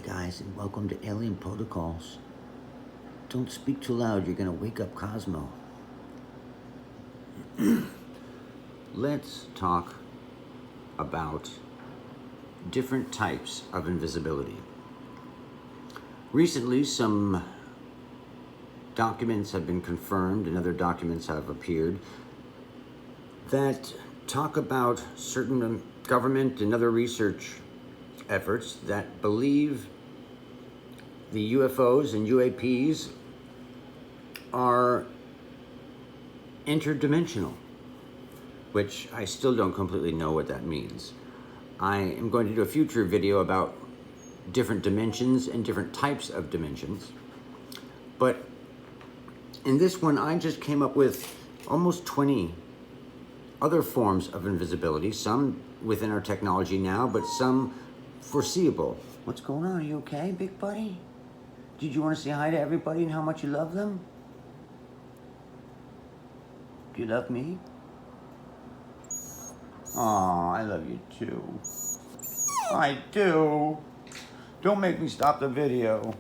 guys, and welcome to Alien Protocols. Don't speak too loud, you're gonna wake up Cosmo. Let's talk about different types of invisibility. Recently, some documents have been confirmed and other documents have appeared that talk about certain government and other research efforts that believe the UFOs and UAPs are interdimensional, which I still don't completely know what that means. I am going to do a future video about different dimensions and different types of dimensions, but in this one I just came up with almost 20 other forms of invisibility, some within our technology now, but some foreseeable. What's going on? Are you okay, big buddy? Did you want to say hi to everybody and how much you love them? Do you love me? Aw, I love you too. I do. Don't make me stop the video.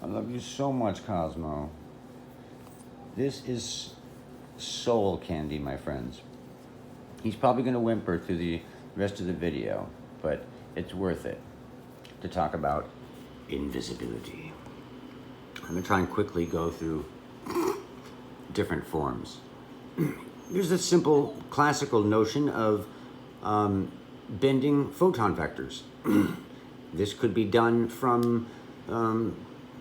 I love you so much, Cosmo. This is soul candy, my friends. He's probably going to whimper through the rest of the video, but it's worth it to talk about invisibility. I'm going to try and quickly go through different forms. There's a simple classical notion of bending photon vectors. This could be done from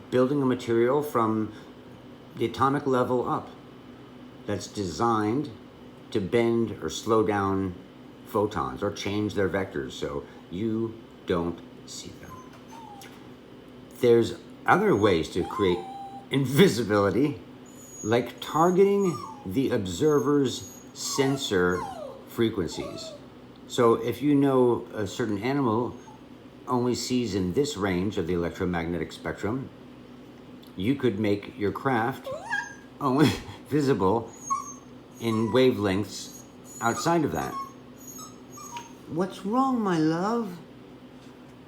building a material from the atomic level up that's designed to bend or slow down photons or change their vectors so you don't see them. There's other ways to create invisibility, like targeting the observer's sensor frequencies. So if you know a certain animal only sees in this range of the electromagnetic spectrum, you could make your craft only visible in wavelengths outside of that. What's wrong, my love?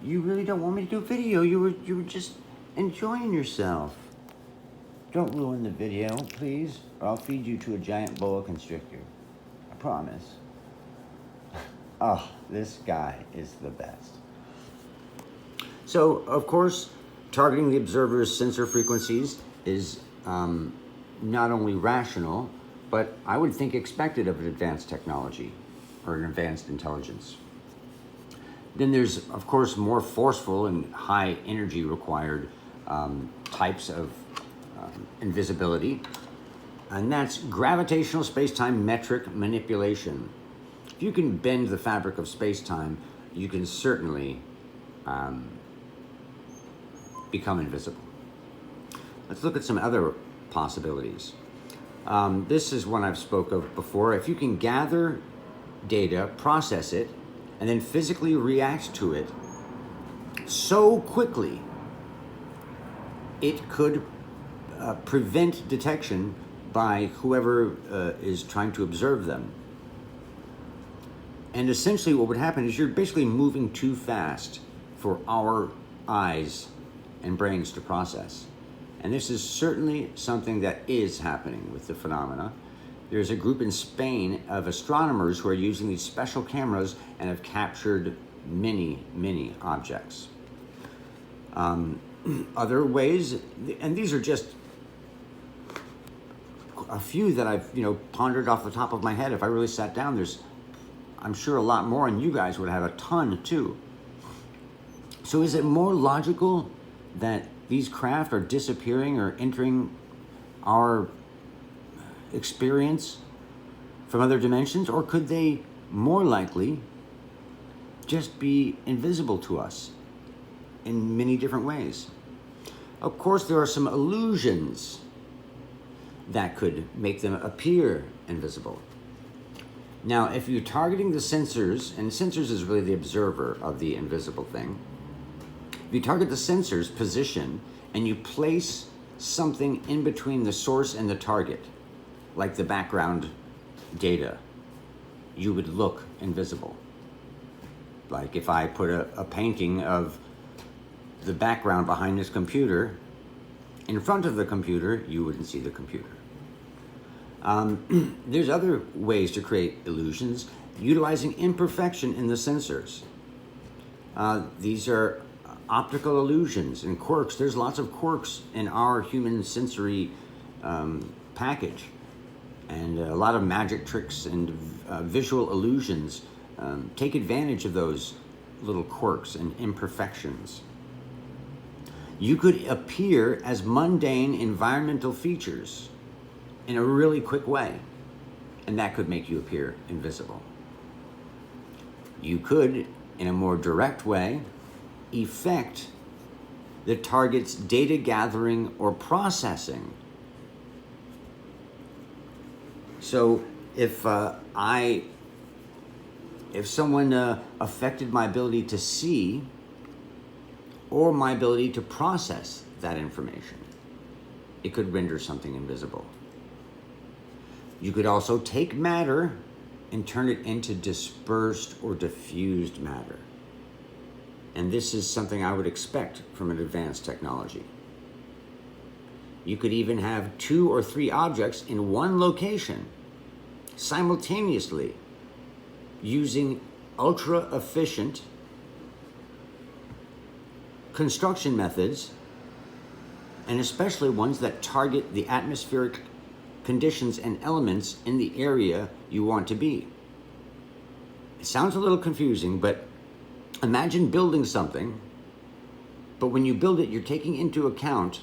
You really don't want me to do a video. You were just enjoying yourself. Don't ruin the video, please, or I'll feed you to a giant boa constrictor. I promise. Oh, this guy is the best. So, of course, targeting the observer's sensor frequencies is not only rational, but I would think expected of an advanced technology or an advanced intelligence. Then there's, of course, more forceful and high energy required types of invisibility, and that's gravitational space-time metric manipulation. If you can bend the fabric of space-time, you can certainly become invisible. Let's look at some other possibilities. This is one I've spoke of before. If you can gather data, process it, and then physically react to it so quickly, it could prevent detection by whoever is trying to observe them. And essentially what would happen is you're basically moving too fast for our eyes and brains to process. And this is certainly something that is happening with the phenomena. There's a group in Spain of astronomers who are using these special cameras and have captured many, many objects. Other ways, and these are just a few that I've pondered off the top of my head. If I really sat down, there's, I'm sure, a lot more, and you guys would have a ton too. So is it more logical that these craft are disappearing or entering our experience from other dimensions, or could they more likely just be invisible to us in many different ways? Of course, there are some illusions that could make them appear invisible. Now, if you're targeting the sensors, and sensors is really the observer of the invisible thing, if you target the sensor's position and you place something in between the source and the target, like the background data, you would look invisible. Like if I put a painting of the background behind this computer, in front of the computer, you wouldn't see the computer. There's other ways to create illusions utilizing imperfection in the sensors. These are optical illusions and quirks. There's lots of quirks in our human sensory package, and a lot of magic tricks and visual illusions take advantage of those little quirks and imperfections. You could appear as mundane environmental features in a really quick way, and that could make you appear invisible. You could, in a more direct way, affect the target's data gathering or processing. So if someone affected my ability to see or my ability to process that information, it could render something invisible. You could also take matter and turn it into dispersed or diffused matter. And this is something I would expect from an advanced technology. You could even have 2 or 3 objects in one location simultaneously using ultra-efficient construction methods, and especially ones that target the atmospheric conditions and elements in the area you want to be. It sounds a little confusing, but imagine building something, but when you build it, you're taking into account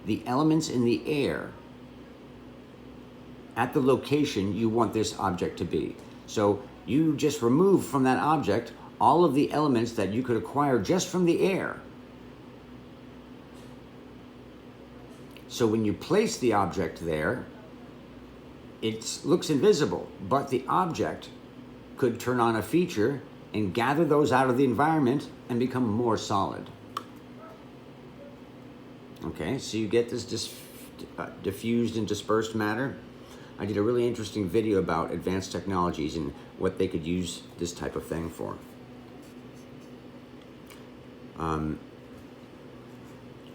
the elements in the air at the location you want this object to be. So you just remove from that object all of the elements that you could acquire just from the air. So when you place the object there, it looks invisible, but the object could turn on a feature and gather those out of the environment and become more solid. Okay, so you get this diffused and dispersed matter. I did a really interesting video about advanced technologies and what they could use this type of thing for.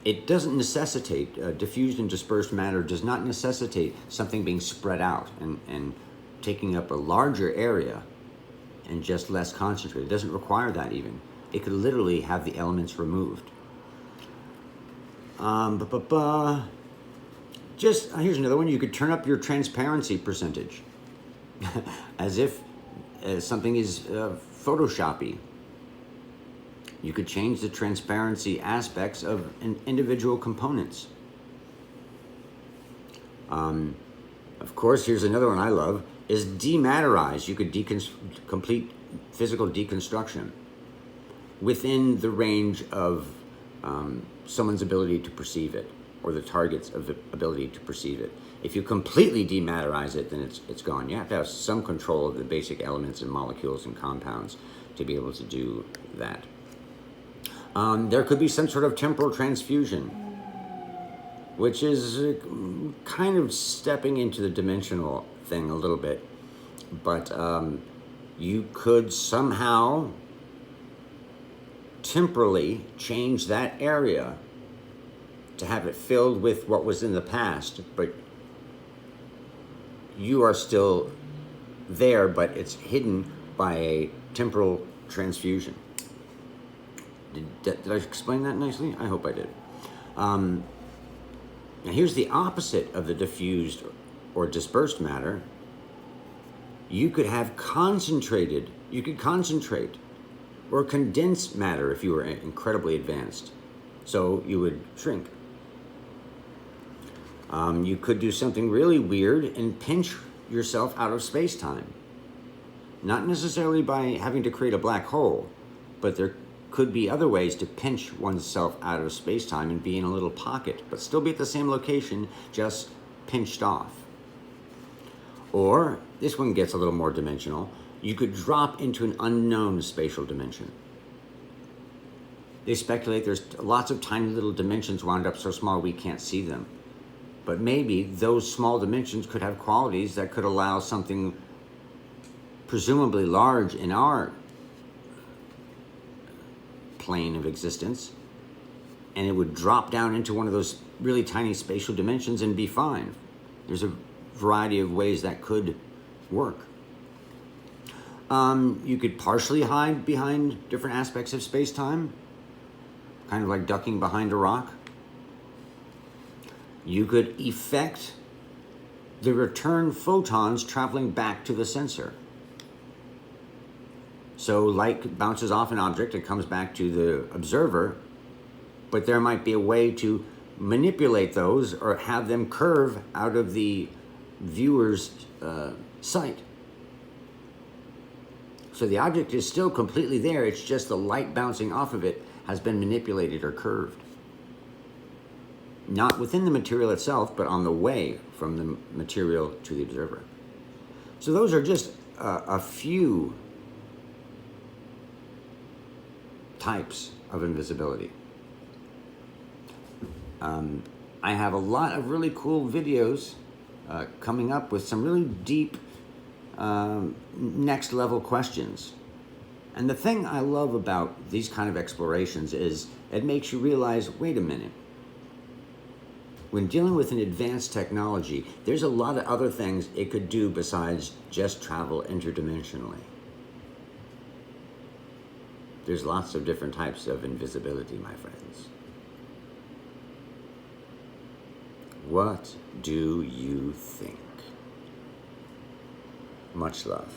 It doesn't necessitate, diffused and dispersed matter does not necessitate something being spread out and taking up a larger area and just less concentrated. It doesn't require that even. It could literally have the elements removed. Here's another one. You could turn up your transparency percentage as if something is Photoshoppy. You could change the transparency aspects of individual components. Of course, here's another one I love, is dematerize. You could complete physical deconstruction within the range of someone's ability to perceive it, or the target's ability to perceive it. If you completely dematerize it, then it's gone. You have to have some control of the basic elements and molecules and compounds to be able to do that. There could be some sort of temporal transfusion, which is kind of stepping into the dimensional thing a little bit. But you could somehow temporally change that area to have it filled with what was in the past, but you are still there, but it's hidden by a temporal transfusion. Did I explain that nicely? I hope I did. Now here's the opposite of the diffused or dispersed matter. You could have concentrate or condense matter if you were incredibly advanced. So you would shrink. You could do something really weird and pinch yourself out of space-time. Not necessarily by having to create a black hole, but there could be other ways to pinch oneself out of space-time and be in a little pocket, but still be at the same location, just pinched off. Or, this one gets a little more dimensional, you could drop into an unknown spatial dimension. They speculate there's lots of tiny little dimensions wound up so small we can't see them. But maybe those small dimensions could have qualities that could allow something presumably large in our plane of existence and it would drop down into one of those really tiny spatial dimensions and be fine. There's a variety of ways that could work. You could partially hide behind different aspects of space-time, kind of like ducking behind a rock. You could effect the return photons traveling back to the sensor. So light bounces off an object and comes back to the observer, but there might be a way to manipulate those or have them curve out of the viewer's sight. So the object is still completely there, it's just the light bouncing off of it has been manipulated or curved. Not within the material itself, but on the way from the material to the observer. So those are just a few types of invisibility. I have a lot of really cool videos coming up with some really deep next level questions. And the thing I love about these kind of explorations is it makes you realize, wait a minute, when dealing with an advanced technology, there's a lot of other things it could do besides just travel interdimensionally. There's lots of different types of invisibility, my friends. What do you think? Much love.